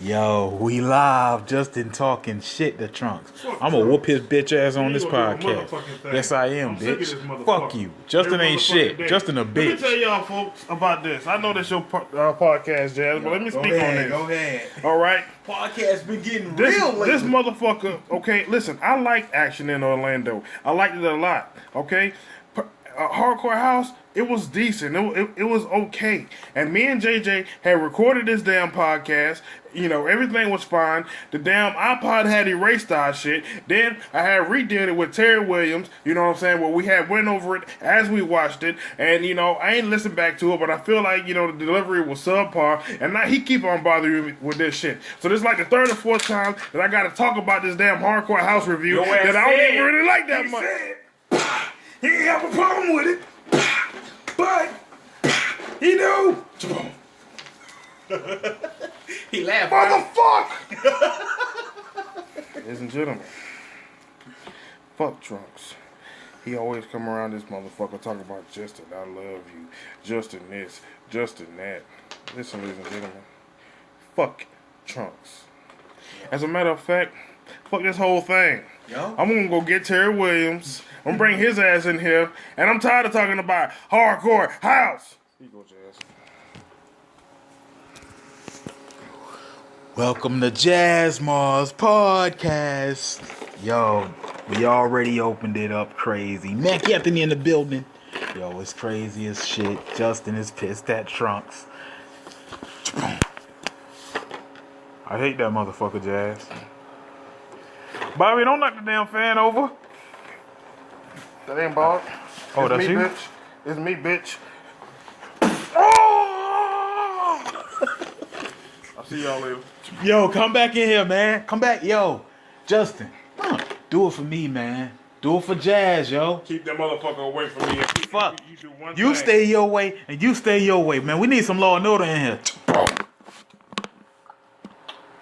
Yo, we live. Justin talking shit to Trunks. Fuck I'm gonna whoop Trunks. his bitch ass on You this ain't gonna do a podcast. motherfucking thing. Yes, I am, I'm sick of bitch. this motherfucker. Fuck you. Justin Every ain't motherfucking shit. day. Justin a Let me bitch. tell y'all folks about this. I know this your podcast, Jazz, but let me speak on this. Go ahead. All right? Podcast been getting This real lately. motherfucker, okay, listen, I like action in Orlando. I liked it a lot, okay? Hardcore House, it was decent. It was okay. And me and JJ had recorded this damn podcast. You know, everything was fine. The damn iPod had erased our shit. Then I had redid it with Terry Williams. You know what I'm saying? Where we had went over it as we watched it. And, you know, I ain't listened back to it, but I feel like, you know, the delivery was subpar. And now he keep on bothering me with this shit. So this is like the third or fourth time that I got to talk about this damn Hardcore House review that I don't even really like that much. He ain't have a problem with it, but he knew. He laughed. Motherfucker! Ladies and gentlemen, fuck Trunks. He always come around this motherfucker talking about Justin, I love you. Justin this, Justin that. Listen, ladies and gentlemen, fuck Trunks. As a matter of fact, fuck this whole thing. Yo. I'm gonna go get Terry Williams. I'm gonna bring his ass in here, and I'm tired of talking about Hardcore House. Here you go, Jazz. Welcome to Jasmar's podcast. Yo, we already opened it up crazy. Mac Anthony in the building. Yo, it's crazy as shit. Justin is pissed at Trunks. I hate that motherfucker, Jazz. Bobby, don't knock the damn fan over. That ain't Bob. Oh, It's that's me, you? bitch. It's me, bitch. I'll see y'all later. Yo, come back in here, man. Come back. Yo, Justin, do it for me, man. Do it for Jazz, yo. Keep that motherfucker away from me. Fuck. You do one You thing. stay your way, and you stay your way, man. We need some law and order in here.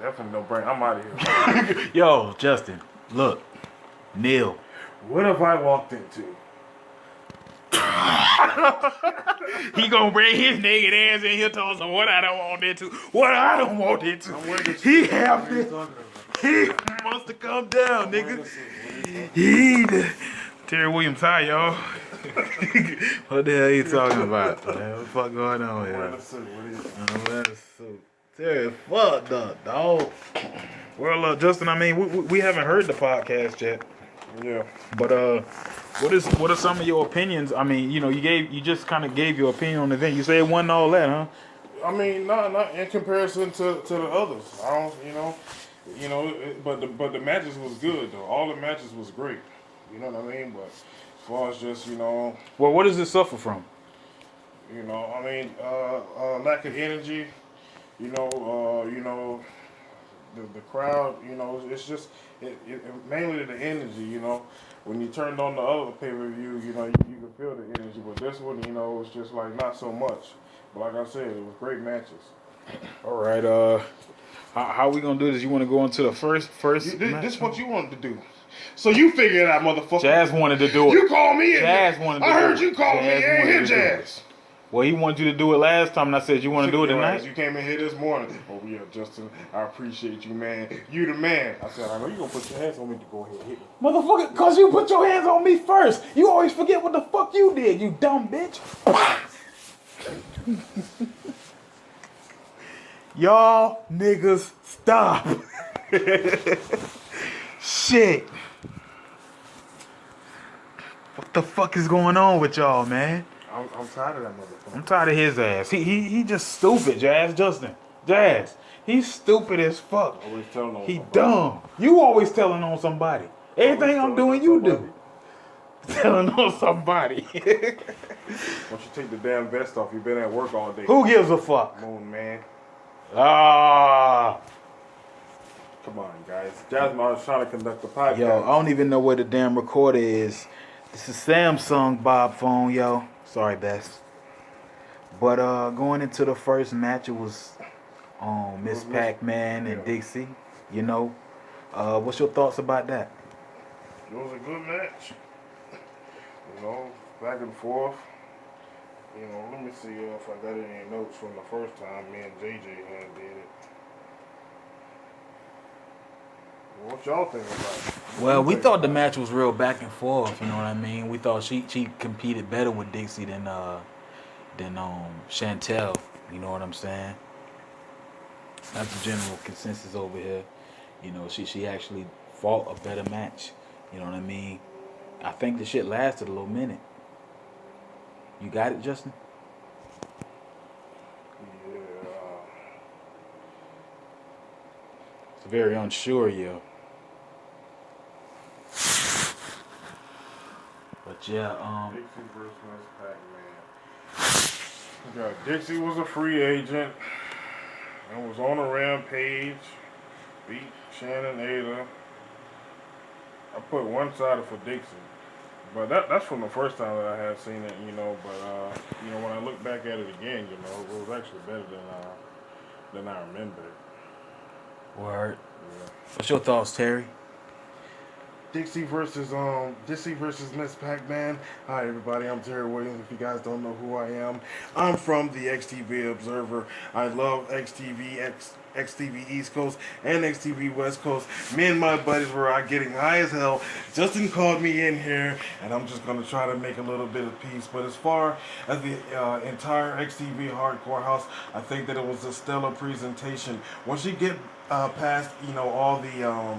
Definitely no brain. I'm out of here. Yo, Justin, look. Neil. What have I walked into? He gonna bring his naked ass in here telling us what I don't want it to. What I don't want it to. He have to. He must have come down, nigga. Terry Williams, hi, y'all. What the hell you talking about? Man, what the fuck going on here? Wearing a suit. What is it? I'm wearing a suit. Terry, fucked up, dog. Well, Justin, I mean, we haven't heard the podcast yet. Yeah. But what are some of your opinions? I mean, you know, you just kind of gave your opinion on the event. You say it wasn't all that, huh? I mean, not in comparison to the others. I don't, but the matches was good though. All the matches was great. You know what I mean? But as far as just Well, what does it suffer from? Lack of energy. The crowd. It's just mainly the energy. When you turned on the other pay-per-view, you could feel the energy. But this one, it was just like not so much. But like I said, it was great matches. All right. How we gonna do this? You want to go into the first? This is what you wanted to do. So you figure it out, motherfucker. Jazz wanted to do it. You called me in. Jazz wanted to do it. I heard you call me. Jazz I ain't wanted hear to do it. Jazz. Well, he wanted you to do it last time, and I said you want to do it tonight. You came in here this morning. Oh yeah, Justin, I appreciate you, man. You the man. I said, I know you gonna put your hands on me to go ahead and hit me. Motherfucker, cause you put your hands on me first. You always forget what the fuck you did, you dumb bitch. Y'all niggas stop. Shit. What the fuck is going on with y'all, man? I'm tired of that motherfucker. I'm tired of his ass. He just stupid, Jazz. Justin. Jazz. He's stupid as fuck. Always telling on He somebody. dumb. You always telling on somebody. Everything I'm doing, you somebody. do. Telling on somebody. Why don't you take the damn vest off? You've been at work all day. Who gives a fuck? Come on, man. Ah. Come on, guys. Jasmar was trying to conduct the podcast. Yo, I don't even know where the damn recorder is. This is Samsung Bob phone, yo. Sorry, Bess. But going into the first match, it was Miss Pac-Man and Dixie. What's your thoughts about that? It was a good match. Back and forth. Let me see if I got any notes from the first time me and JJ had did it. What y'all think about it? Well, we thought the match was real back and forth. You know what I mean? We thought she competed better with Dixie than Chantel. You know what I'm saying? That's the general consensus over here. You know, she actually fought a better match. You know what I mean? I think the shit lasted a little minute. You got it, Justin? Yeah. It's very unsure, yeah. But yeah, Dixie versus Miss Pac-Man. Yeah, Dixie was a free agent and was on a rampage. Beat Shannon Ada. I put one-sided for Dixie. But that's from the first time that I had seen it, you know. But you know, when I look back at it again, you know, it was actually better than I remembered it. word. Yeah. What's your thoughts, Terry? Dixie versus Miss Pac-Man. Hi everybody, I'm Terry Williams. If you guys don't know who I am, I'm from the XTV Observer. I love XTV East Coast and XTV West Coast. Me and my buddies were out getting high as hell. Justin called me in here, and I'm just gonna try to make a little bit of peace. But as far as the entire XTV Hardcore House, I think that it was a stellar presentation. Once you get past, you know, all the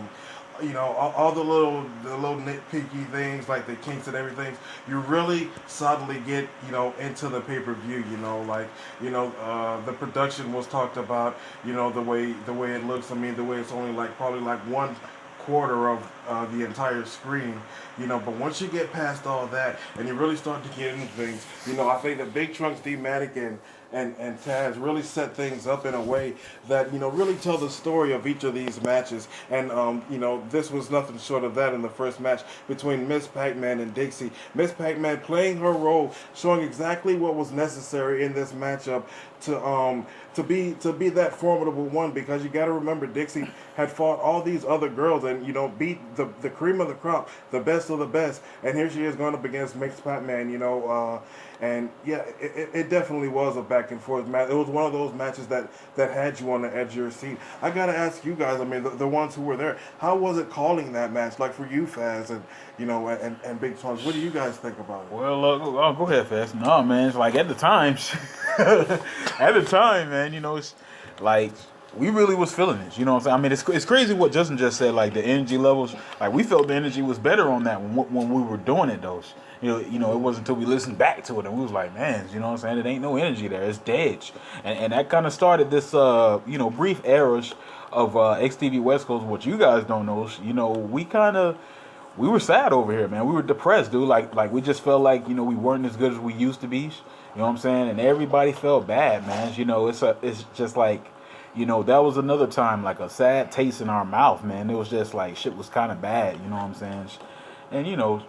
you know, all the little nitpicky things like the kinks and everything, you really solidly get, you know, into the pay-per-view, you know, like, you know, the production was talked about, you know, the way it looks. I mean, the way it's only like probably like 1/4 of the entire screen, you know. But once you get past all that and you really start to get into things, you know, I think that Big Trunks, D-Matic, and Taz really set things up in a way that, you know, really tell the story of each of these matches. And, you know, this was nothing short of that in the first match between Miss Pac-Man and Dixie. Miss Pac-Man playing her role, showing exactly what was necessary in this matchup to be that formidable one, because you got to remember Dixie had fought all these other girls and, you know, beat the cream of the crop, the best of the best, and here she is going up against Miss Pac-Man, you know, and yeah, it definitely was a back and forth match. It was one of those matches that had you on the edge of your seat. I gotta ask you guys, I mean, the ones who were there, how was it calling that match? Like for you, Faz, and you know, and Big Trunks, what do you guys think about it? Well, go ahead, Fast. No, man, it's like at the times, at the time, man, you know, it's like we really was feeling it. You know what I'm saying? I mean, it's crazy what Justin just said. Like the energy levels, like we felt the energy was better on that when we were doing it. Those, you know, it wasn't until we listened back to it and we was like, man, you know what I'm saying? It ain't no energy there. It's dead. And that kind of started this, you know, brief eras of XTV West Coast. What you guys don't know is, you know, we were sad over here, man. We were depressed, dude. Like we just felt like, you know, we weren't as good as we used to be. You know what I'm saying? And everybody felt bad, man. You know, it's just like, you know, that was another time, like a sad taste in our mouth, man. It was just like shit was kind of bad, you know what I'm saying? And, you know,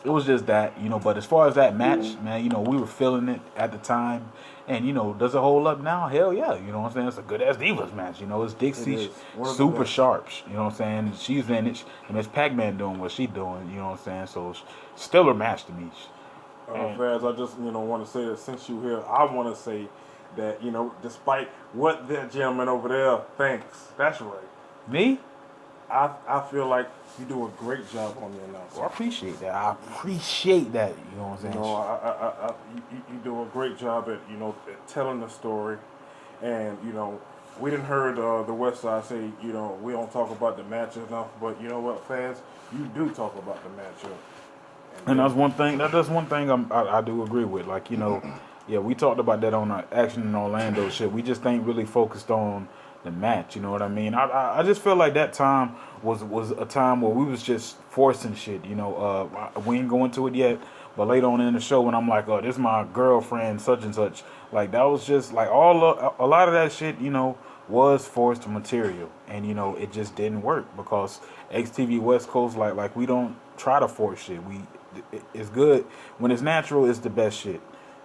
it was just that, you know. But as far as that match, man, you know, we were feeling it at the time. And, you know, does it hold up now? Hell yeah. You know what I'm saying? It's a good ass Divas match. You know, it's Dixie super sharps. You know what I'm saying? She's in it. And Miss Pac-Man doing what she doing. You know what I'm saying? So, stellar match to me. Faz, I just, you know, want to say that since you're here, I want to say that, you know, despite what that gentleman over there thinks, that's right. Me? I feel like you do a great job on the announcement. Well, I appreciate that. I appreciate that. You know what I'm saying? You know, you do a great job at, you know, at telling the story. And, you know, we didn't heard the West Side say, you know, we don't talk about the match enough. But you know what, Faz? You do talk about the matchup. And that's one thing. That's one thing I do agree with. Like, you know, yeah, we talked about that on our Action in Orlando shit. We just ain't really focused on the match. You know what I mean? I just feel like that time was a time where we was just forcing shit. You know, we ain't going to it yet, but later on in the show when I'm like, oh, this is my girlfriend, such and such. Like that was just like a lot of that shit. You know, was forced material, and you know it just didn't work because XTV West Coast like we don't try to force shit. It's good when it's natural. It's the best shit.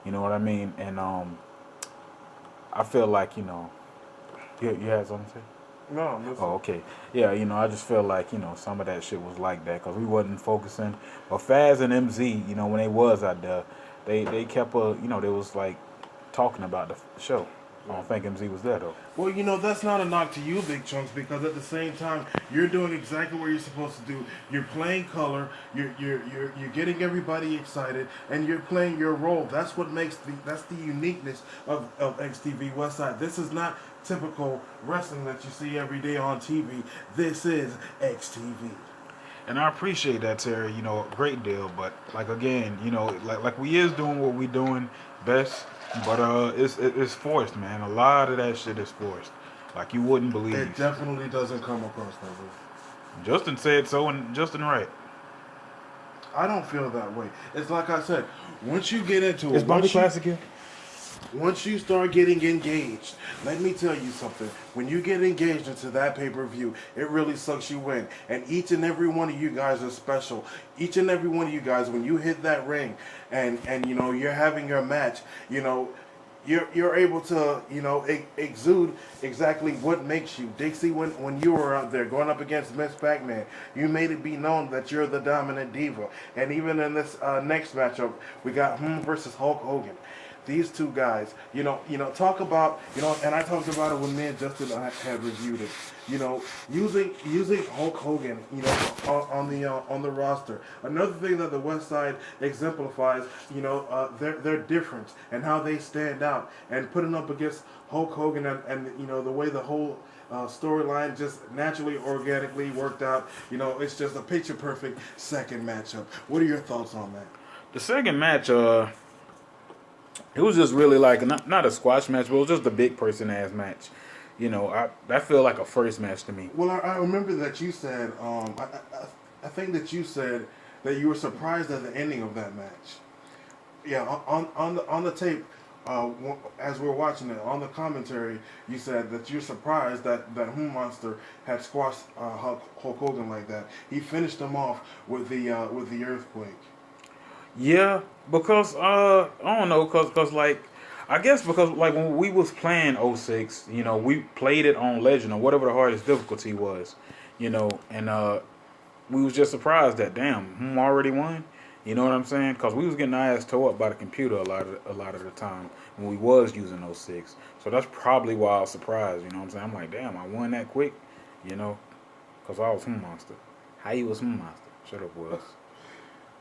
You know what I mean? And I feel like, you know, you had something to say? No, I'm listening. Oh, okay. Yeah, you know, I just feel like, you know, some of that shit was like that because we wasn't focusing. But Faz and MZ, you know, when they was out there, they kept you know, they was like talking about the show. I don't think MZ was there though. Well, you know, that's not a knock to you, Big Chunks, because at the same time, you're doing exactly what you're supposed to do. You're playing color, you're getting everybody excited, and you're playing your role. That's what makes that's the uniqueness of XTV Westside. This is not typical wrestling that you see every day on TV. This is XTV. And I appreciate that, Terry. You know, great deal. But like again, you know, like we is doing what we doing best, but it's forced, man. A lot of that shit is forced. Like you wouldn't believe. It definitely doesn't come across that way. Justin said so, and Justin right. I don't feel that way. It's like I said, once you get into it, Is Bobby Classic here? once you start getting engaged, let me tell you something. When you get engaged into that pay-per-view, it really sucks you in. And each and every one of you guys are special. Each and every one of you guys, when you hit that ring and you know, you're having your match, you know, you're able to, you know, exude exactly what makes you. Dixie, when you were out there going up against Miss Pac-Man, you made it be known that you're the dominant diva. And even in this next matchup, we got versus Hulk Hogan. These two guys, you know, talk about, you know, and I talked about it when me and Justin had reviewed it. You know, using Hulk Hogan, you know, on the roster. Another thing that the West Side exemplifies, you know, their difference and how they stand out, and putting up against Hulk Hogan and you know the way the whole storyline just naturally, organically worked out. You know, it's just a picture perfect second matchup. What are your thoughts on that? The second match, it was just really like not a squash match, but it was just a big person ass match. You know, that felt like a first match to me. Well, I remember that you said, I think that you said that you were surprised at the ending of that match. Yeah, on the tape, as we were watching it, on the commentary, you said that you're surprised that Monster had squashed Hulk Hogan like that. He finished him off with the earthquake. Yeah, because I don't know, cause like I guess because like when we was playing '06, you know, we played it on Legend or whatever the hardest difficulty was, you know, and we was just surprised that damn, already won. You know what I'm saying? Cause we was getting our ass tore up by the computer a lot of the time when we was using '06. So that's probably why I was surprised. You know what I'm saying? I'm like, damn, I won that quick, you know, cause I was Monster. How you was Monster? Shut up, was.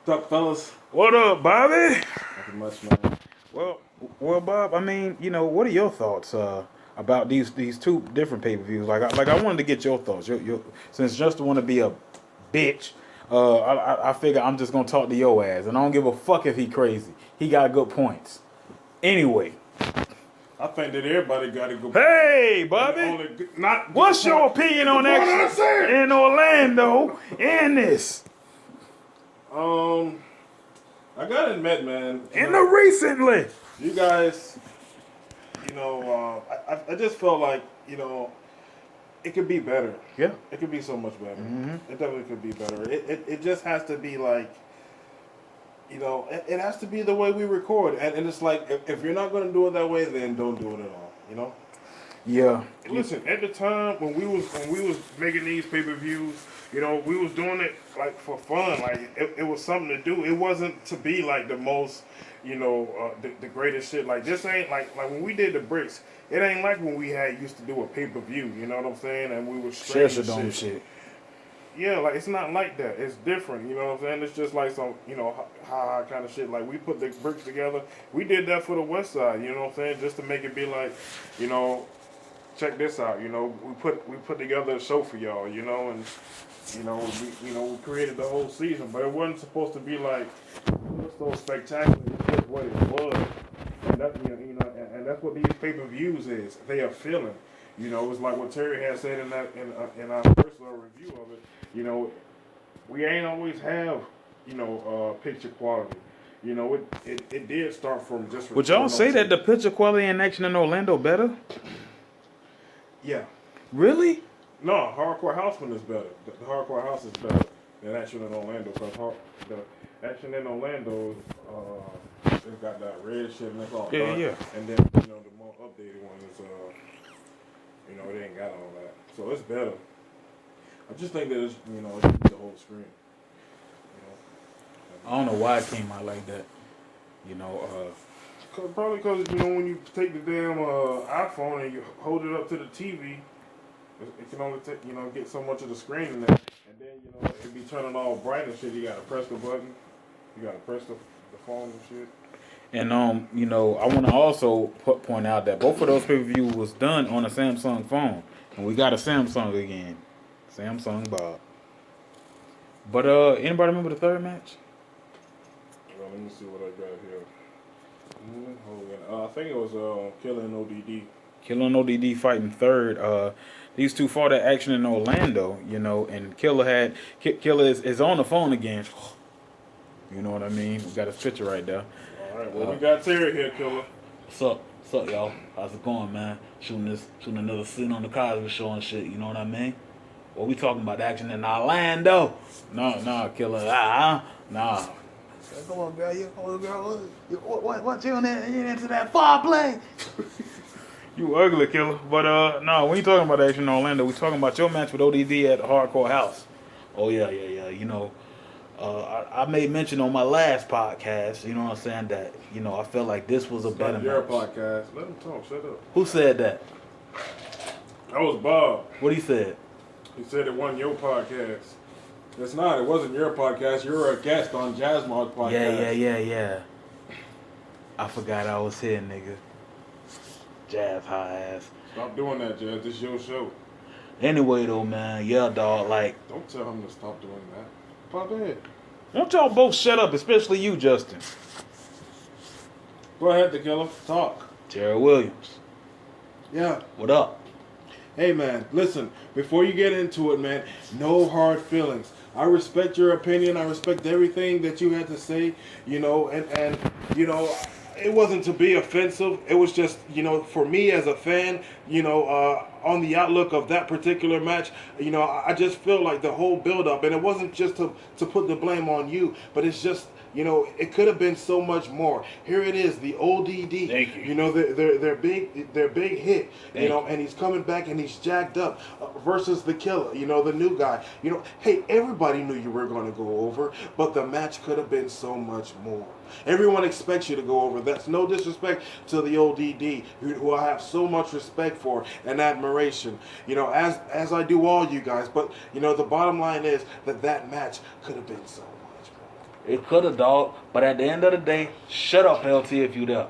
What's up, fellas? What up, Bobby? Nothing much, man. Well, Bob. I mean, you know, what are your thoughts about these two different pay-per-views? Like I wanted to get your thoughts. Since Justin want to be a bitch, I figure I'm just gonna talk to your ass, and I don't give a fuck if he crazy. He got good points. Anyway, I think that everybody got to go. hey, Bobby, what's your opinion on that in Orlando in this? I gotta admit, man. Recently. You guys, you know, I just felt like, you know, it could be better. Yeah. It could be so much better. Mm-hmm. It definitely could be better. It just has to be like, you know, it has to be the way we record. And it's like, if you're not going to do it that way, then don't do it at all, you know? Yeah. Listen, at the time when we was making these pay-per-views, you know, we was doing it like for fun. Like it was something to do. It wasn't to be like the most, you know, the greatest shit. Like this ain't like when we did the bricks. It ain't like when we used to do a pay-per-view. You know what I'm saying? And we were straight shit. Yeah, like it's not like that. It's different. You know what I'm saying? It's just like some, you know, ha kind of shit. Like we put the bricks together. We did that for the West Side. You know what I'm saying? Just to make it be like, you know, check this out. You know, we put together a show for y'all. You know, and you know, we created the whole season, but it wasn't supposed to be like so spectacular. It's just what it was, and that, you know, and that's what these pay-per-views is. They are feeling. You know, it was like what Terry had said in our first review of it. You know, we ain't always have, you know, picture quality. You know, it did start from just. Would y'all say that the picture quality and action in Orlando better? Yeah. Really? No, Hardcore Houseman is better. The Hardcore House is better than Action in Orlando, because the Action in Orlando, it's got that red shit and that's all. Yeah, yeah. And then, you know, the more updated one is, you know, it ain't got all that. So it's better. I just think that it's, you know, it's the whole screen. You know? I don't know why it came out like that. You know, Probably because, when you take the damn iPhone and you hold it up to the TV, it can only take, get so much of the screen in there. And then, it be turning all bright and shit. You gotta press the button. You gotta press the phone and shit. And I want to also point out that both of those pay-per-view was done on a Samsung phone, and we got a Samsung again, Samsung Bob. But anybody remember the third match? Well, let me see what I got here. I think it was Killer and ODD. Killer and ODD fighting third. These two fought at Action in Orlando, and Killer is on the phone again. You know what I mean? We got his picture right there. All right, well, we got Terry here, Killer. What's up, y'all? How's it going, man? Shooting another scene on the Cosby Show and shit. You know what I mean? Well, we talking about Action in Orlando. No, Killer. Nah. Come on, girl. What you in there? You into that foreplay? You ugly, Killer. But no, we ain't talking about Action in Orlando. We talking about your match with ODD at Hardcore House. Oh yeah. I made mention on my last podcast, you know what I'm saying, that, I felt like this was a better match. Your podcast. Let him talk. Shut up. Who said that? That was Bob. What he said? He said it wasn't your podcast. It's not. It wasn't your podcast. You were a guest on Jasmar's podcast. Yeah. I forgot I was here, nigga. Jazz high ass. Stop doing that, Jazz. This is your show. Anyway, though, man, yeah, dog, like... Don't tell him to stop doing that. Pop ahead. Won't y'all both shut up, especially you, Justin? Go ahead, the Killer. Talk. Terry Williams. Yeah. What up? Hey, man, listen, before you get into it, man, no hard feelings. I respect your opinion. I respect everything that you had to say, and it wasn't to be offensive. It was just, for me as a fan, on the outlook of that particular match, I just feel like the whole build-up, and it wasn't just to put the blame on you, but it's just, it could have been so much more. Here it is, the ODD. Thank you. Their big hit. And he's coming back and he's jacked up versus the Killer. The new guy. Hey, everybody knew you were going to go over, but the match could have been so much more. Everyone expects you to go over. That's no disrespect to the ODD, who I have so much respect for and admiration. As I do all you guys. But the bottom line is that match could have been so. It could have, dog. But at the end of the day, shut up, LT, if you there.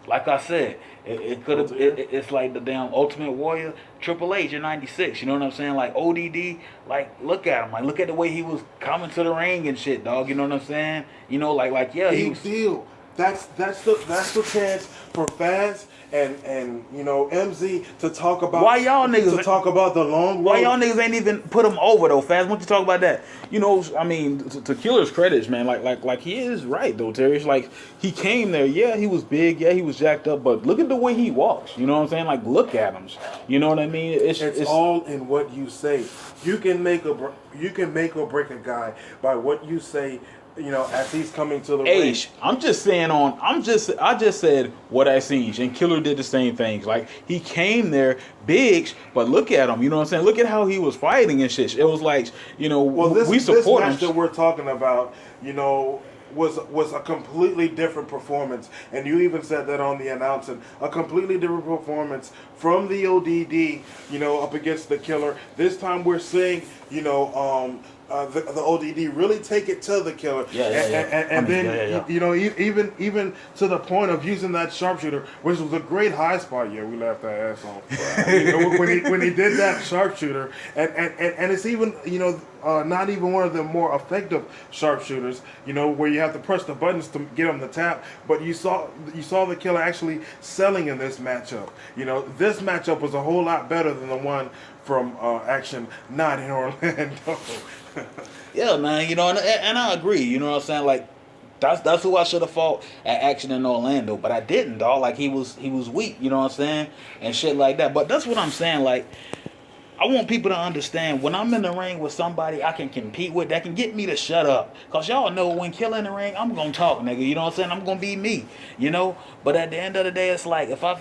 Like I said, it could have. It's like the damn Ultimate Warrior, Triple H in '96. You know what I'm saying? Like ODD, like look at him, like look at the way he was coming to the ring and shit, dog. You know what I'm saying? Like yeah, big deal. That's the chance for fans and MZ to talk about. Why y'all niggas talk about the long road? Why y'all niggas ain't even put him over though, fans? Why don't you talk about that? I mean, to Killer's credits, man. Like he is right though, Terry. It's like he came there. Yeah, he was big. Yeah, he was jacked up. But look at the way he walks. You know what I'm saying? Like look at him. You know what I mean? It's all in what you say. You can make or break a guy by what you say. As he's coming to the ring. I just said what I seen, and Killer did the same things. Like he came there big, but look at him. You know what I'm saying? Look at how he was fighting and shit. It was like, we support him. This match that we're talking about, was a completely different performance, and you even said that on the announcement. A completely different performance from the ODD, up against the Killer. This time we're seeing, the ODD really take it to the Killer, even to the point of using that sharpshooter, which was a great high spot. Yeah, we laughed our ass off when he did that sharpshooter, and it's even not even one of the more effective sharpshooters, where you have to press the buttons to get them to tap. But you saw the Killer actually selling in this matchup. This matchup was a whole lot better than the one from Action not in Orlando. Yeah, man, and I agree. You know what I'm saying? Like that's who I should have fought at Action in Orlando, but I didn't, dog. Like he was weak. You know what I'm saying? And shit like that. But that's what I'm saying. Like I want people to understand when I'm in the ring with somebody I can compete with that can get me to shut up. Cause y'all know when Killer in the ring, I'm gonna talk, nigga. You know what I'm saying? I'm gonna be me. But at the end of the day, it's like if I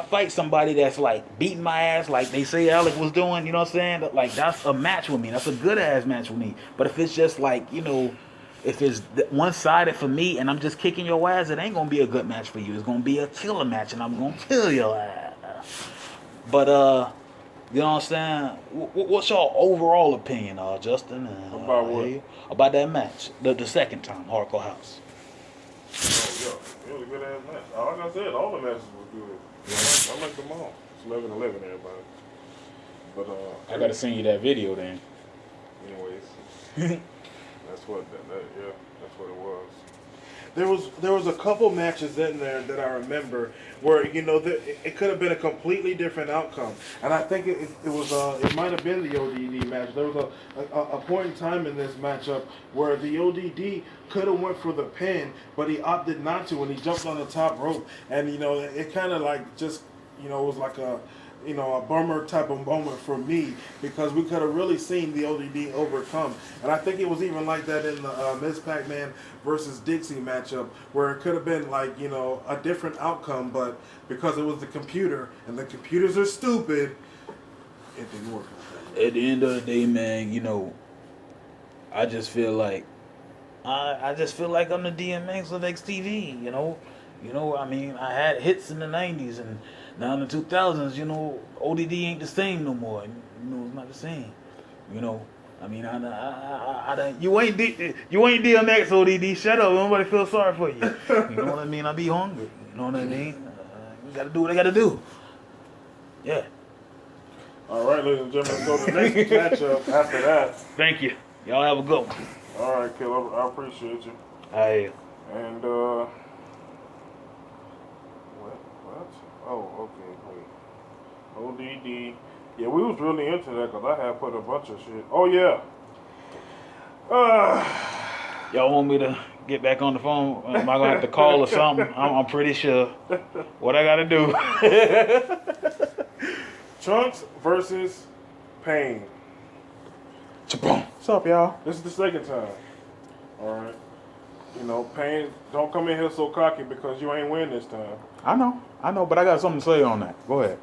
fight somebody that's like beating my ass like they say Alec was doing, you know what I'm saying? Like that's a match with me. That's a good ass match with me. But if it's just like, if it's one-sided for me and I'm just kicking your ass, it ain't gonna be a good match for you. It's gonna be a killer match, and I'm gonna kill your ass. But you know what I'm saying? What's your overall opinion, Justin? About what? About that match, the second time, Hardcore House. Oh yeah, it was a good ass match. Like I said, all the matches was good. Yeah. I like them all. It's 11-11, everybody. But I gotta send you that video then. Anyways, that's what that's what it was. There was a couple matches in there that I remember where it could have been a completely different outcome, and I think it might have been the ODD match. There was a point in time in this matchup where the ODD could have went for the pin, but he opted not to, and he jumped on the top rope, and it kind of like just it was like a bummer type of moment for me, because we could have really seen the ODD overcome. And I think it was even like that in the Ms. Pac-Man versus Dixie matchup, where it could have been like, a different outcome, but because it was the computer, and the computers are stupid, it didn't work. At the end of the day, man, I just feel like I'm the DMX of XTV, I mean, I had hits in the 90s, and now in the 2000s, ODD ain't the same no more. It's not the same. I mean, you ain't DMX, ODD. Shut up. Nobody feel sorry for you. You know what I mean? I be hungry. You know what I mean? You gotta do what I gotta do. Yeah. All right, ladies and gentlemen, so the next matchup after that. Thank you. Y'all have a good one. All right, Killer. I appreciate you. Hey. And what? Oh, okay, wait. ODD. Yeah, we was really into that because I had put a bunch of shit. Oh yeah. Y'all want me to get back on the phone? Am I gonna have to call or something? I'm pretty sure. What I gotta do? Trunks versus Pain. Cha-boom. What's up, y'all? This is the second time. All right. Pain, don't come in here so cocky because you ain't win this time. I know, but I got something to say on that. Go ahead.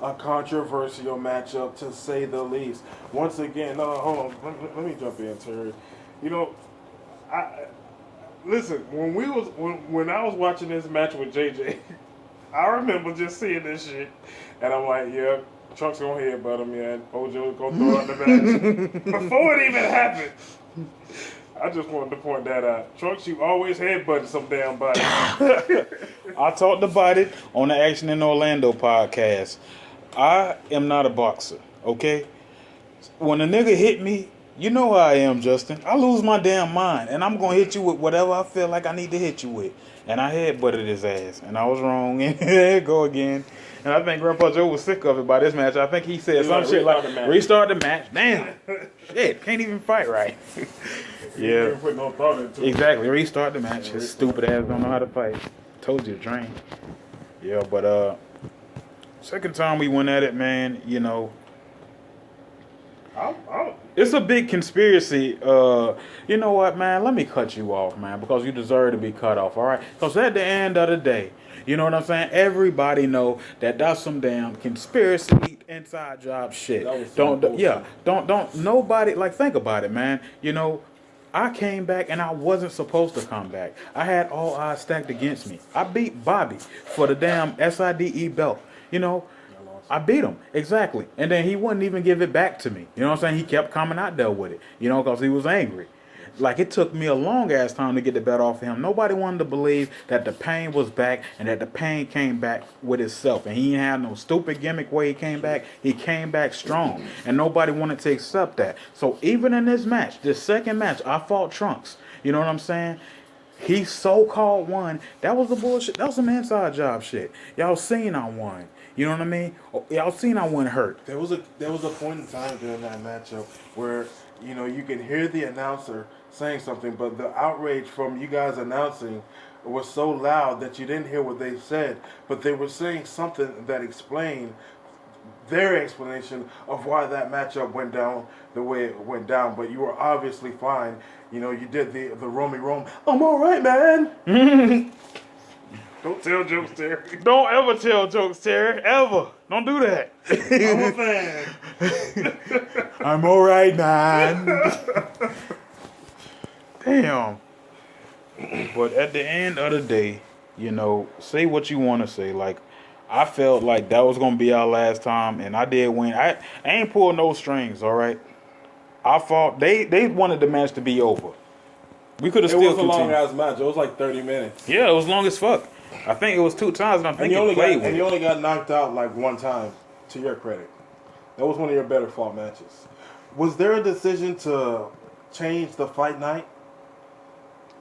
A controversial matchup, to say the least. Once again, no, hold on. Let me jump in, Terry. Listen. When I was watching this match with JJ, I remember just seeing this shit, and I'm like, yeah, Trunk's gonna headbutt him, yeah. Ojo's gonna throw out the match before it even happened. I just wanted to point that out. Trunks, you always headbutting some damn body. I talked about it on the Action in Orlando podcast. I am not a boxer, okay? When a nigga hit me, you know how I am, Justin. I lose my damn mind, and I'm going to hit you with whatever I feel like I need to hit you with. And I headbutted his ass, and I was wrong. And there go again. And I think Grandpa Joe was sick of it by this match. I think he said some shit like, restart the match. Damn. Shit, can't even fight right. Yeah. Put no thought into it. Exactly. Restart the match. His stupid ass don't know how to fight. Told you to train. Yeah, but second time we went at it, man, it's a big conspiracy. You know what, man? Let me cut you off, man, because you deserve to be cut off, all right? Because at the end of the day, you know what I'm saying? Everybody know that that's some damn conspiracy inside job shit. Don't nobody, like, think about it, man. I came back and I wasn't supposed to come back. I had all odds stacked against me. I beat Bobby for the damn SIDE belt. I beat him. Exactly. And then he wouldn't even give it back to me. You know what I'm saying? He kept coming out there with it, because he was angry. Like, it took me a long ass time to get the bet off of him. Nobody wanted to believe that the pain was back and that the pain came back with itself. And he didn't have no stupid gimmick way he came back. He came back strong. And nobody wanted to accept that. So even in this match, this second match, I fought Trunks. You know what I'm saying? He so-called won. That was the bullshit. That was some inside job shit. Y'all seen I won. You know what I mean? Y'all seen I wasn't hurt. There was a point in time during that matchup where, you could hear the announcer saying something, but the outrage from you guys announcing was so loud that you didn't hear what they said, but they were saying something that explained their explanation of why that matchup went down the way it went down. But you were obviously fine. You did the Romy Rome. I'm all right, man. Don't tell jokes, Terry. Don't ever tell jokes, Terry. Ever. Don't do that. I'm a fan. I'm all right, man. Damn. But at the end of the day, you know, say what you want to say. Like, I felt like that was gonna be our last time, and I did win. I ain't pulled no strings. All right. I fought. They wanted the match to be over. We could have It still was a long continued. ass match. It was like 30 minutes. Yeah, it was long as fuck. I think it was 2 times, and I think it played with And you it. only got knocked out like one time, to your credit. That was one of your better fought matches. Was there a decision to change the fight night?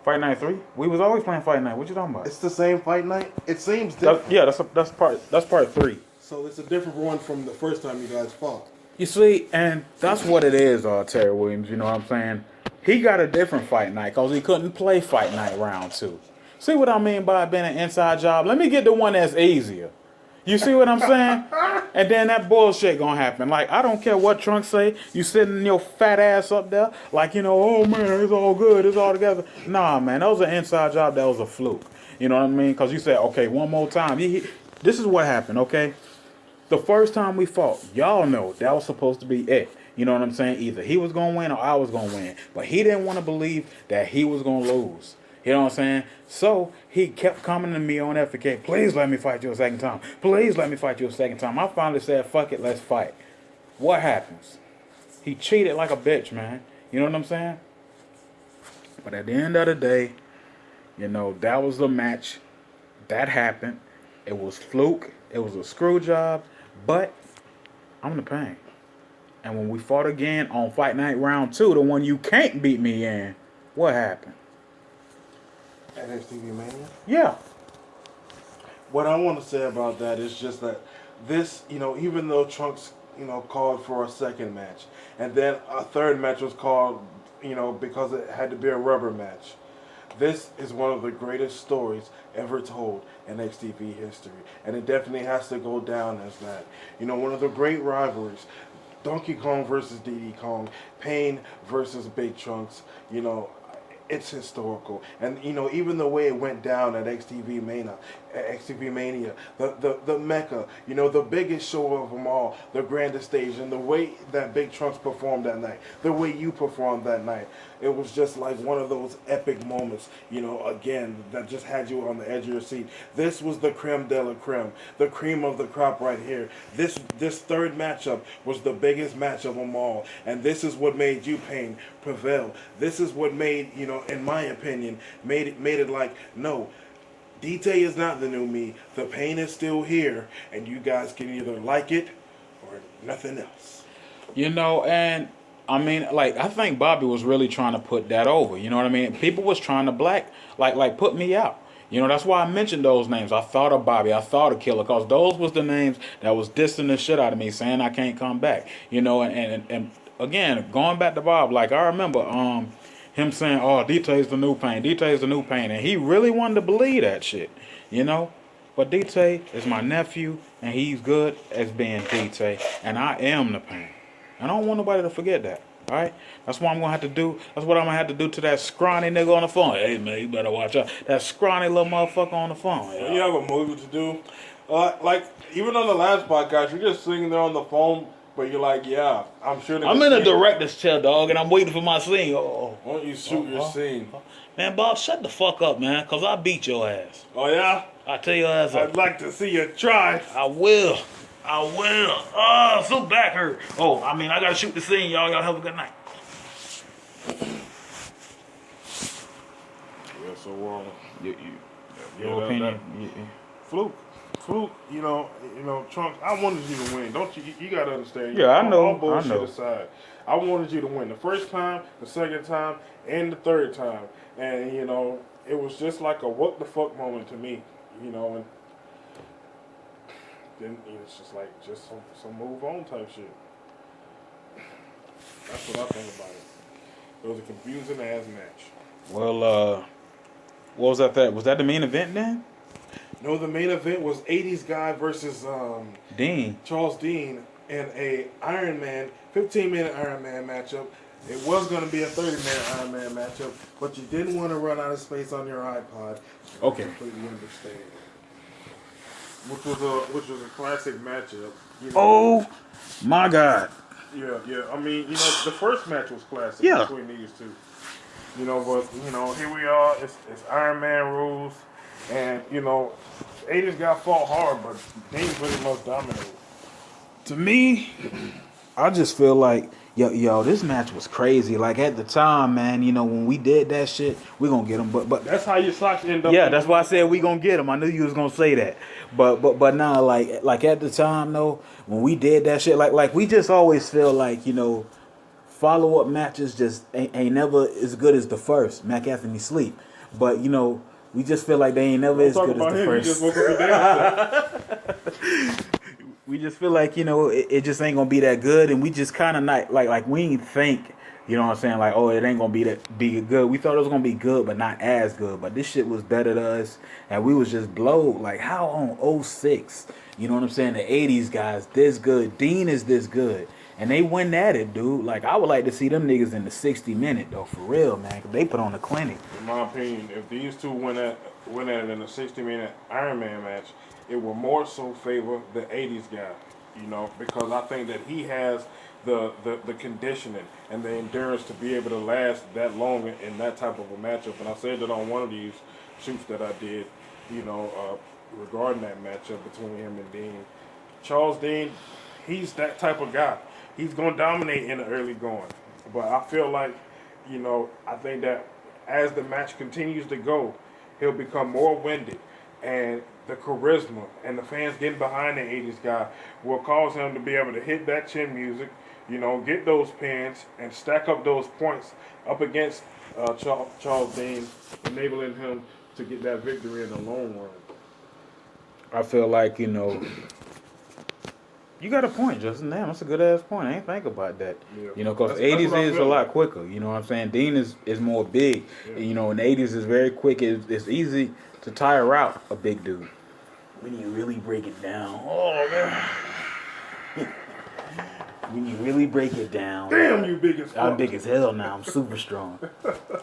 Fight Night 3. We was always playing Fight Night. What you talking about? It's the same fight night? It seems different. That's part 3. So it's a different one from the first time you guys fought. You see, and that's what it is, Terry Williams. You know what I'm saying? He got a different fight night because he couldn't play Fight Night round 2. See what I mean by it being an inside job? Let me get the one that's easier. You see what I'm saying? And then that bullshit gonna happen. Like, I don't care what Trunks say. You sitting your fat ass up there like, you know, oh man, it's all good, it's all together. Nah, man, that was an inside job. That was a fluke. You know what I mean? Because you said, okay, one more time. This is what happened, okay? The first time we fought, y'all know that was supposed to be it. You know what I'm saying? Either he was going to win or I was going to win. But he didn't want to believe that he was going to lose. You know what I'm saying? So he kept coming to me on FK, please let me fight you a second time. Please let me fight you a second time. I finally said, fuck it, let's fight. What happens? He cheated like a bitch, man. You know what I'm saying? But at the end of the day, you know, that was the match. That happened. It was fluke. It was a screw job. But I'm the pain. And when we fought again on Fight Night Round 2, the one you can't beat me in, what happened? NXT Mania? Yeah. What I want to say about that is just that this, you know, even though Trunks, you know, called for a second match, and then a third match was called, you know, because it had to be a rubber match. This is one of the greatest stories ever told in XTV history, and it definitely has to go down as that. You know, one of the great rivalries, Donkey Kong versus Diddy Kong, Pain versus Big Trunks, you know, it's historical. And, you know, even the way it went down at XTV Mania, the Mecca, you know, the biggest show of them all, the grandest stage, and the way that Big Trunks performed that night, the way you performed that night, it was just like one of those epic moments, you know, again, that just had you on the edge of your seat. This was the creme de la creme, the cream of the crop right here. This third matchup was the biggest match of them all, and this is what made you, Pain, prevail. This is what made, you know, in my opinion, made it like, no, DT is not the new me. The Pain is still here, and you guys can either like it or nothing else. You know, and I mean, like, I think Bobby was really trying to put that over. You know what I mean? People was trying to put me out. You know, that's why I mentioned those names. I thought of Bobby. I thought of Killer, because those was the names that was dissing the shit out of me, saying I can't come back. You know, and again, going back to Bob, like, I remember him saying, oh, DT is the new Pain. DT is the new Pain. And he really wanted to believe that shit, you know? But DT is my nephew, and he's good as being DT, and I am the Pain. I don't want nobody to forget that, all right? That's what I'm going to have to do to that scrawny nigga on the phone. Hey, man, you better watch out. That scrawny little motherfucker on the phone. When you have a movie to do, like, even on the last podcast, you're just sitting there on the phone, but you're like, yeah, I'm sure I'm in a director's chair, dog, and I'm waiting for my scene. Oh, why don't you shoot your scene? Man, Bob, shut the fuck up, man, because I beat your ass. Oh, yeah? I tell your ass up. I'd like to see you try. I will. Oh, so back hurt. Oh, I mean, I got to shoot the scene, y'all. Y'all have a good night. Yeah, so, Your opinion? Fluke, you know, Trunks, I wanted you to win. Don't you? You got to understand. Yeah, I know. All bullshit aside, I wanted you to win the first time, the second time, and the third time. And, you know, it was just like a what the fuck moment to me, you know, and then it's just like, just some move on type shit. That's what I think about it. It was a confusing ass match. Well, what was that? Was that the main event then? No, the main event was 80s guy versus Dean. Charles Dean in a Iron Man, 15-minute Iron Man matchup. It was going to be a 30-minute Iron Man matchup, but you didn't want to run out of space on your iPod. Okay. I completely understand. Which was a classic matchup. You know? Oh my God. Yeah. I mean, you know, the first match was classic Yeah. between these two. You know, but here we are. It's Iron Man rules, and 80s got fought hard, but Dean pretty much dominated. To me, I just feel like yo, this match was crazy. Like at the time, man, when we did that shit, we gonna get them. But That's how your socks end up. yeah, that's why I said we gonna get them. I knew you was gonna say that. But now, like at the time though, when we did that shit, like we just always feel like follow up matches just ain't never as good as the first. Mac Anthony sleep, but we just feel like they ain't never as good as the first. He just woke up today. We just feel like it just ain't gonna be that good, and we just kind of not like we ain't think what I'm saying, like, oh, it ain't gonna be good. We thought it was gonna be good, but not as good. But this shit was better to us, and we was just blowed. Like how on 06, you know what I'm saying? The 80s guys this good, Dean is this good, and they went at it, dude. Like I would like to see them niggas in the 60-minute though, for real, man. 'Cause they put on the clinic. In my opinion, if these two win at it in a 60-minute Iron Man match, it will more so favor the 80s guy, because I think that he has the conditioning and the endurance to be able to last that long in that type of a matchup. And I said that on one of these shoots that I did, regarding that matchup between him and Dean. Charles Dean, he's that type of guy. He's going to dominate in the early going. But I feel like, I think that as the match continues to go, he'll become more winded. And the charisma and the fans getting behind the 80s guy will cause him to be able to hit that chin music, get those pins and stack up those points up against Charles Dean, enabling him to get that victory in the long run. I feel like, you got a point, Justin. Damn, that's a good ass point. I ain't think about that. Yeah. Because 80s is a lot quicker. You know what I'm saying? Dean is more big. Yeah. And 80s is very quick. It's easy to tire out a big dude. When you really break it down. Oh, man. When you really break it down. Damn, you big as fuck. I'm big as hell now. I'm super strong.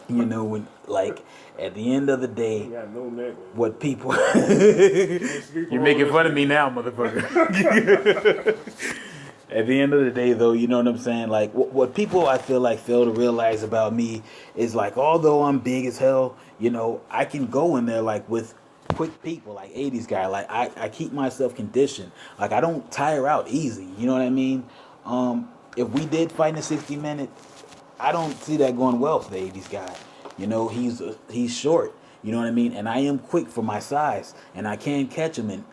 When, like, at the end of the day, no neck. what people... You're making fun of me now, motherfucker. At the end of the day, though, you know what I'm saying? Like, what people, I feel like, fail to realize about me is, like, although I'm big as hell, I can go in there, like, with quick people, like 80s guy. Like, I keep myself conditioned. Like, I don't tire out easy. You know what I mean? If we did fight in a 60-minute, I don't see that going well for the 80s guy. He's short. You know what I mean? And I am quick for my size, and I can catch him. And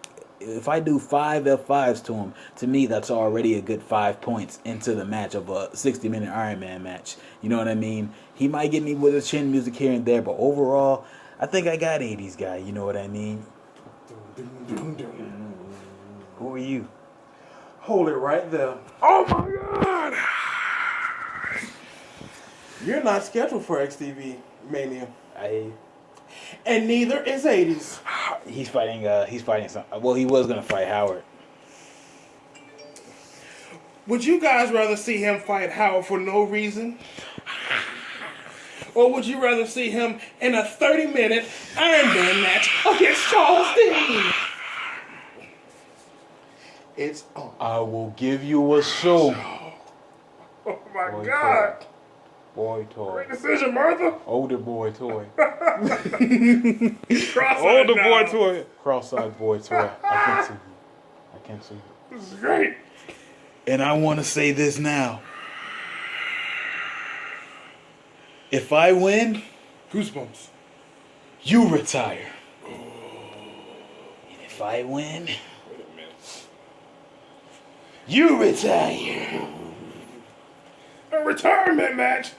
if I do 5 F5s to him, to me, that's already a good 5 points into the match of a 60-minute Iron Man match. You know what I mean? He might get me with a chin music here and there, but overall, I think I got 80s guy. You know what I mean? Who are you? Hold it right there. Oh my God! You're not scheduled for XTV Mania. And neither is 80s. He's fighting some. Well, he was gonna fight Howard. Would you guys rather see him fight Howard for no reason? Or would you rather see him in a 30-minute Iron Man match against Charles Dean? It's on. I will give you a show. Oh my Boy God! Toy. Boy toy. Great decision, Martha. Older boy toy. Cross-eyed Older now. boy toy. Cross-eyed boy toy. I can't see you. This is great. And I want to say this now. If I win, Goosebumps. you retire. And if I win, Wait a minute. you retire. A retirement match.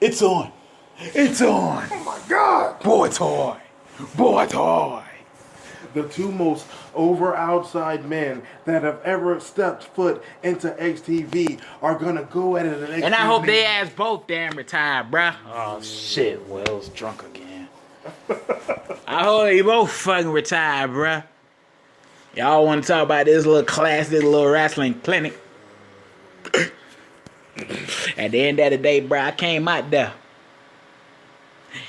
It's on. It's on. Oh my God! Boy toy. Boy toy. The two most over outside men that have ever stepped foot into XTV are gonna go at it at XTV. And I hope they ass both damn retired, bruh. Oh shit, Will's drunk again. I hope they both fucking retired, bruh. Y'all want to talk about this little class, this little wrestling clinic? At the end of the day, bruh, I came out there.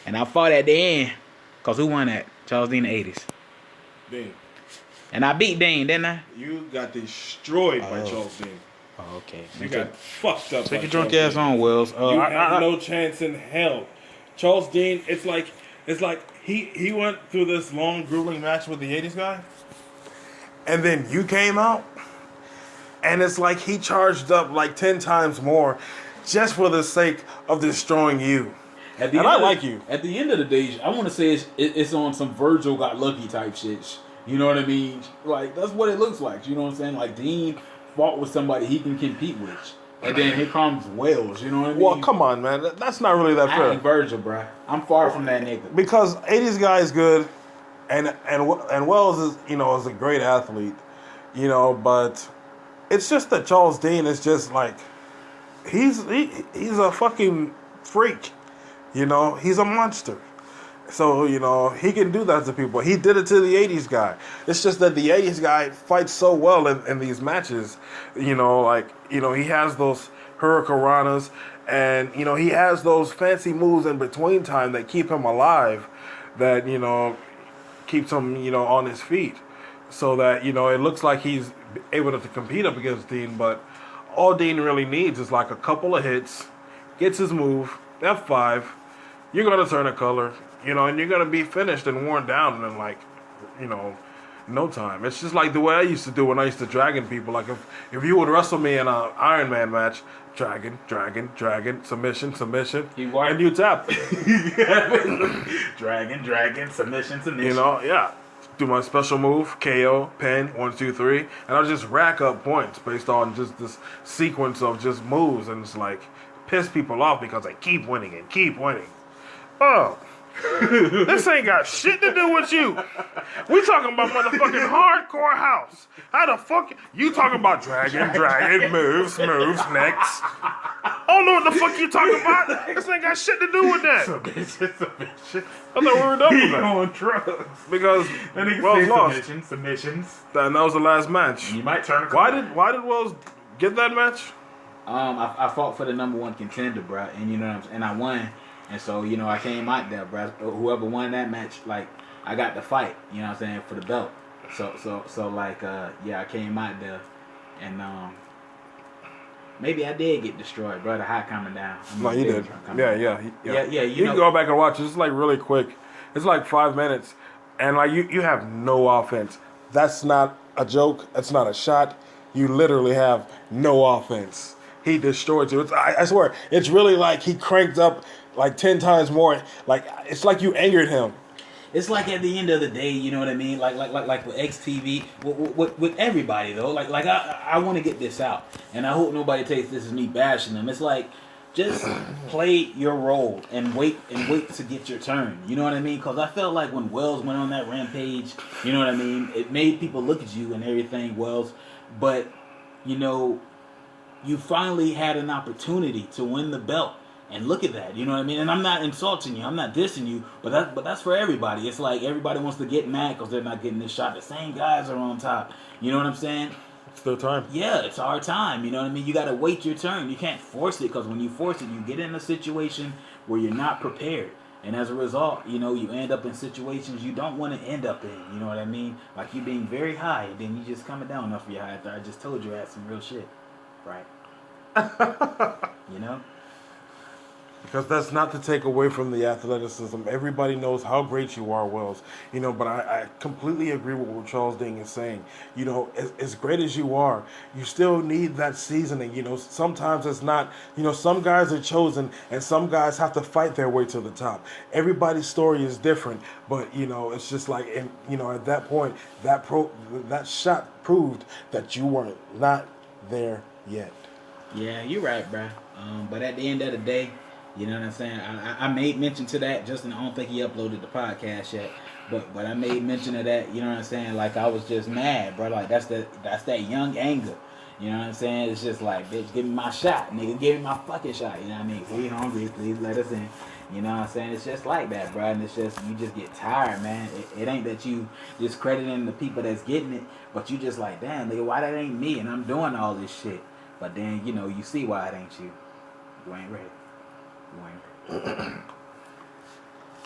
And I fought at the end. Cause who won that? Charles Dean in the 80s. Dean. And I beat Dean, didn't I? You got destroyed by Charles Dean. Oh, okay. You got fucked up. Take by your drunk Charles ass Dean. on, Wells. You have no chance in hell. Charles Dean, it's like he went through this long, grueling match with the 80s guy, and then you came out, and it's like he charged up like 10 times more just for the sake of destroying you. At the And end I of like the, you. At the end of the day, I want to say it's on some Virgil got lucky type shit. You know what I mean? Like, that's what it looks like. You know what I'm saying? Like, Dean fought with somebody he can compete with. And then here comes Wells. You know what I mean? Well, come on, man. That's not really that I fair. ain't Virgil, bruh. I'm far from that nigga. Because 80s guy is good, and Wells is is a great athlete, but it's just that Charles Dean is just like he's a fucking freak, he's a monster. So he can do that to people. He did it to the 80s guy. It's just that the 80s guy fights so well in these matches, he has those hurricanranas, and he has those fancy moves in between time that keep him alive, that keeps him on his feet, so that it looks like he's able to compete up against Dean. But all Dean really needs is like a couple of hits, gets his move, F5, you're gonna turn a color, and you're gonna be finished and worn down in like no time. It's just like the way I used to do when I used to dragon people. Like if you would wrestle me in an Iron Man match, dragon, submission, and you tap. Dragon, submission. Yeah. Do my special move, KO, pin, 1, 2, 3, and I'll just rack up points based on just this sequence of just moves, and it's like piss people off because I keep winning and keep winning. Oh. This ain't got shit to do with you. We talking about motherfucking hardcore house. How the fuck you talking about dragon, moves, next? I don't know what the fuck you talking about. This ain't got shit to do with that. Submission. I thought we were done with that. on drugs. Because And Wells lost. Submissions. And that was the last match. You might turn. Why did Wells get that match? I fought for the number one contender, bro, and you know what I'm saying, and I won. And so, I came out there, bro. Whoever won that match, like, I got the fight, you know what I'm saying, for the belt. So like, I came out there, and maybe I did get destroyed, bro. The high coming down. No, you did. Yeah. You can go back and watch. It's like really quick. It's like 5 minutes, and like you have no offense. That's not a joke. That's not a shot. You literally have no offense. He destroyed you. I swear, it's really like he cranked up like 10 times more. Like it's like you angered him. It's like at the end of the day, you know what I mean? Like with XTV, with everybody though. Like I want to get this out, and I hope nobody takes this as me bashing them. It's like, just play your role and wait to get your turn. You know what I mean? Because I felt like when Wells went on that rampage, you know what I mean? It made people look at you and everything, Wells. But you finally had an opportunity to win the belt. And look at that, you know what I mean? And I'm not insulting you, I'm not dissing you, but that's for everybody. It's like everybody wants to get mad because they're not getting this shot. The same guys are on top. You know what I'm saying? It's their time. Yeah, it's our time. You know what I mean? You got to wait your turn. You can't force it, because when you force it, you get in a situation where you're not prepared. And as a result, you end up in situations you don't want to end up in. You know what I mean? Like you being very high, and then you just coming down off your high after I just told you I had some real shit. Right? You know? Because that's not to take away from the athleticism. Everybody knows how great you are, Wells. But I completely agree with what Charles Ding is saying. As great as you are, you still need that seasoning. Sometimes it's not, some guys are chosen and some guys have to fight their way to the top. Everybody's story is different, but, it's just like, at that point, that shot proved that you weren't not there yet. Yeah, you're right, bruh. But at the end of the day, you know what I'm saying? I made mention to that. Justin, I don't think he uploaded the podcast yet, but I made mention of that. You know what I'm saying? Like I was just mad, bro. Like that's that young anger. You know what I'm saying? It's just like, bitch, give me my shot, nigga. Give me my fucking shot. You know what I mean? If we hungry, please let us in. You know what I'm saying? It's just like that, bro. And it's just, you just get tired, man. It ain't that you discrediting the people that's getting it, but you just like, damn, nigga, why that ain't me? And I'm doing all this shit. But then, you see why it ain't you. You ain't ready.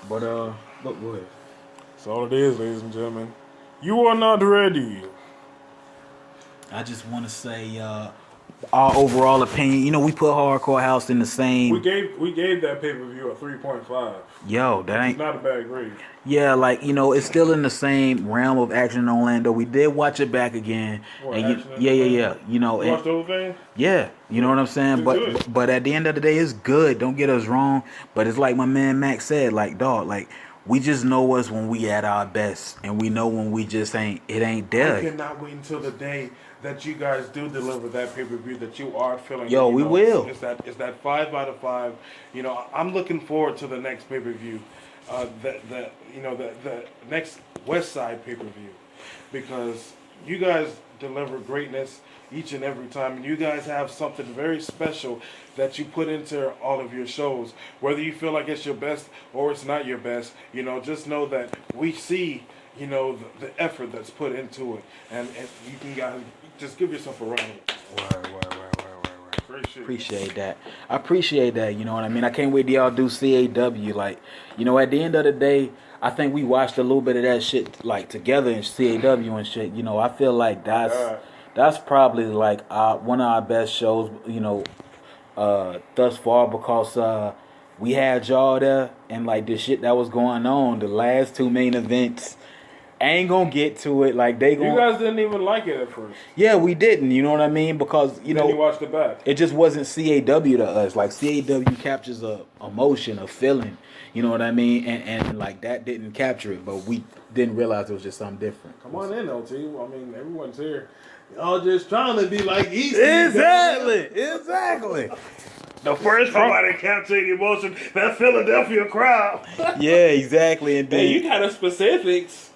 But look, go ahead. That's all it is, ladies and gentlemen. You are not ready. I just want to say, our overall opinion. You know, we put Hardcore House in the We same. gave that pay per view a 3.5. Yo, that It's ain't. not a bad grade. Yeah, like you know, it's still in the same realm of Action in Orlando. We did watch it back again, What, and Action in yeah, yeah, Orlando? yeah. You know, You watched and, the whole thing? yeah, you know what I'm saying. It's good. But at the end of the day, it's good. Don't get us wrong. But it's like my man Max said, like dog, like we just know us when we at our best, and we know when we just ain't. It ain't I there. cannot wait until the day that you guys do deliver that pay per view that you are feeling. Yo, you we know, will. Is that 5 out of 5? You know, I'm looking forward to the next pay per view, the next West Side pay per view, because you guys deliver greatness each and every time, and you guys have something very special that you put into all of your shows. Whether you feel like it's your best or it's not your best, you know, just know that we see, you know, the effort that's put into it, and you can guys just give yourself a round. Word. Great shit. Appreciate that. I appreciate that. You know what I mean? I can't wait till y'all do CAW. Like, you know, at the end of the day, I think we watched a little bit of that shit like together in CAW and shit. You know, I feel like that's probably like one of our best shows. You know, thus far because we had y'all there and like the shit that was going on. The last two main events. I ain't gonna get to it like they You going. guys didn't even like it at first. Yeah, we didn't. You know what I mean? Because you Then know. you watched it back. It just wasn't CAW to us. Like CAW captures a emotion, a feeling. You know what I mean? And like that didn't capture it, but we didn't realize it was just something different. Come on in, LT. I mean, everyone's here. Y'all just trying to be like East. Exactly. The first Somebody capture the emotion. That Philadelphia crowd. Yeah, exactly. And Hey, then you got the specifics.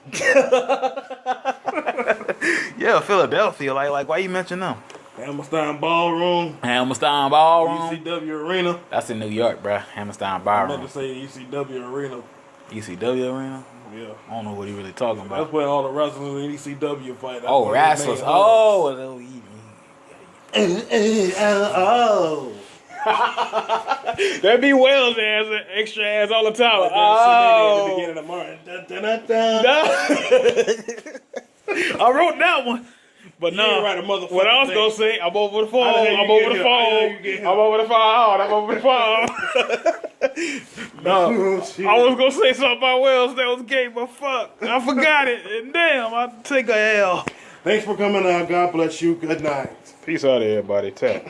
yeah, Philadelphia. Like why you mention them? Hammerstein Ballroom. Hammerstein Ballroom. ECW Arena. That's in New York, bruh. Hammerstein I meant Ballroom. to say ECW Arena. ECW arena. Yeah. I don't know what he really talking about. That's where all the wrestlers in ECW fight. That's Oh, where wrestlers. his name was. Oh. There be Wells ass, extra ass all the time. Like that shit at the beginning of Martin. I wrote that one. But You no, ain't write a motherfucking what I was thing. going to say, I'm over the phone. How the hell you I'm over get the here? How the hell phone. you get here? I'm over the phone. I'm over the phone. No, I was going to say something about Wells that was gay, but fuck. I forgot it. And damn, I take a L. Thanks for coming out. God bless you. Good night. Peace out, everybody. Tap.